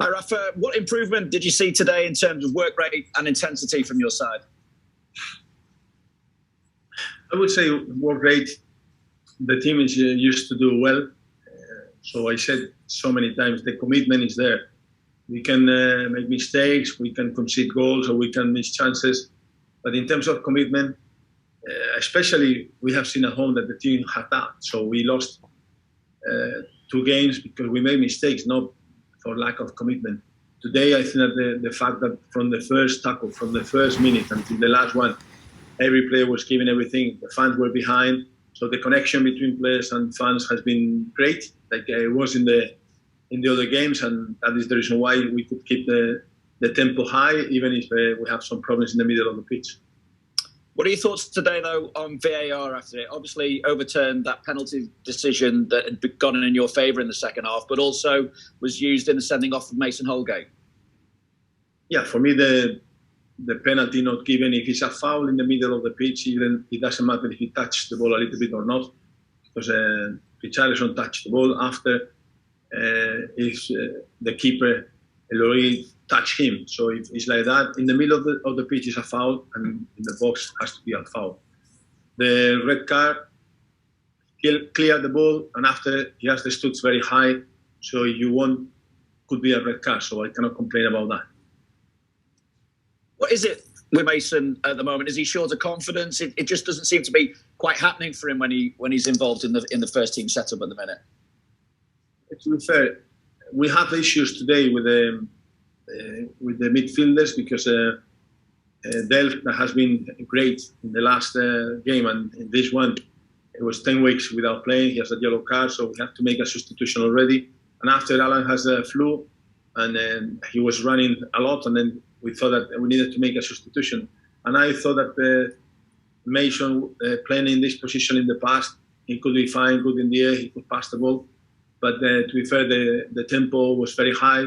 Hi, Rafa. What improvement did you see today in terms of work rate and intensity from your side? I would say work rate, the team is used to do well. So I said so many times, the commitment is there. We can make mistakes, we can concede goals, or we can miss chances. But in terms of commitment, especially we have seen at home that the team had that. So we lost 2 games because we made mistakes, not for lack of commitment. Today, I think that the fact that from the first tackle, from the first minute until the last one, every player was giving everything. The fans were behind. So the connection between players and fans has been great, like it was in the other games, and that is the reason why we could keep the tempo high, even if we have some problems in the middle of the pitch. What are your thoughts today, though, on VAR after it? Obviously overturned that penalty decision that had gone in your favour in the second half, but also was used in the sending off of Mason Holgate. Yeah, for me, the penalty not given, if it's a foul in the middle of the pitch, even it doesn't matter if he touched the ball a little bit or not, because Richarlison touched the ball after if the keeper already touched him. So if it's like that, in the middle of the pitch is a foul, and in the box has to be a foul. The red card, he cleared the ball, and after he has the studs very high, so you want could be a red card. So I cannot complain about that. What is it with Mason at the moment? Is he short of confidence? It just doesn't seem to be quite happening for him when he's involved in the first team setup at the minute. To be fair, we have issues today with the midfielders because Delft has been great in the last game, and in this one, it was 10 weeks without playing. He has a yellow card, so we have to make a substitution already. And after Alan has a flu, and he was running a lot, and then we thought that we needed to make a substitution. And I thought that Mason playing in this position in the past, he could be fine, good in the air, he could pass the ball. But to be fair, the tempo was very high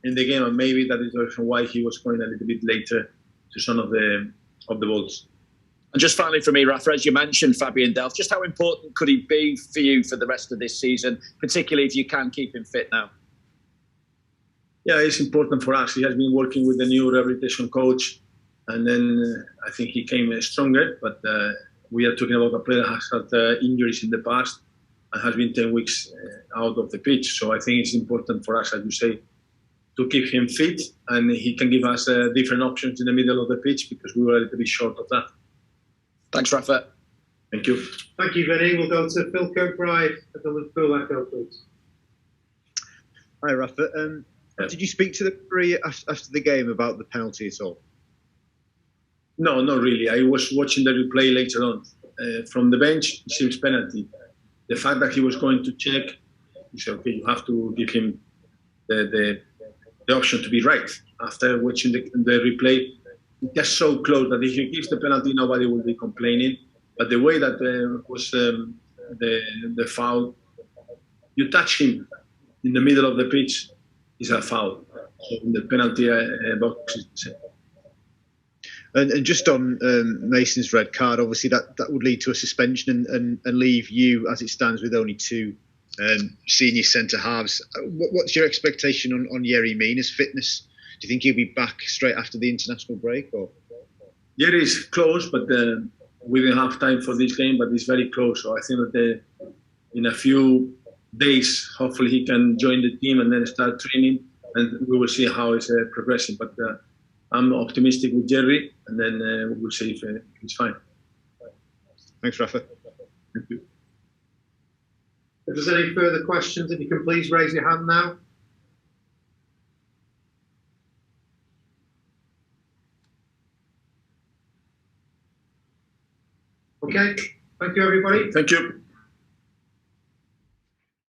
in the game, and maybe that is the reason why he was going a little bit later to some of the balls. And just finally for me, Rafa, as you mentioned, Fabian Delph, just how important could he be for you for the rest of this season, particularly if you can keep him fit now? Yeah, it's important for us. He has been working with the new rehabilitation coach, and then I think he came stronger. But we are talking about a player that has had injuries in the past and has been 10 weeks out of the pitch. So I think it's important for us, as you say, to keep him fit, and he can give us different options in the middle of the pitch because we were a little bit short of that. Thanks, Rafa. Thank you. Thank you, Vinny. We'll go to Phil Kirkbride at the Liverpool Echo, please. Hi, Rafa. Did you speak to the referee after the game about the penalty at all? No, not really. I was watching the replay later on. From the bench, it seems penalty. The fact that he was going to check, he said, okay, you have to give him the option to be right. After watching the replay, it's just so close that if he gives the penalty, nobody will be complaining. But the way that was the foul, you touch him in the middle of the pitch, is a foul. So in the penalty box is the same. And just on Mason's red card, obviously that would lead to a suspension and leave you, as it stands, with only 2 senior centre halves. What's your expectation on Yerry Mina's fitness? Do you think he'll be back straight after the international break? Or Yerry is close, but we didn't have time for this game, but it's very close. So I think that in a few days, hopefully he can join the team and then start training, and we will see how it's progressing. But I'm optimistic with Jerry, and then we'll see if it's fine. Thanks, Rafa. Thank you. If there's any further questions, if you can please raise your hand now. Okay, thank you, everybody. Thank you.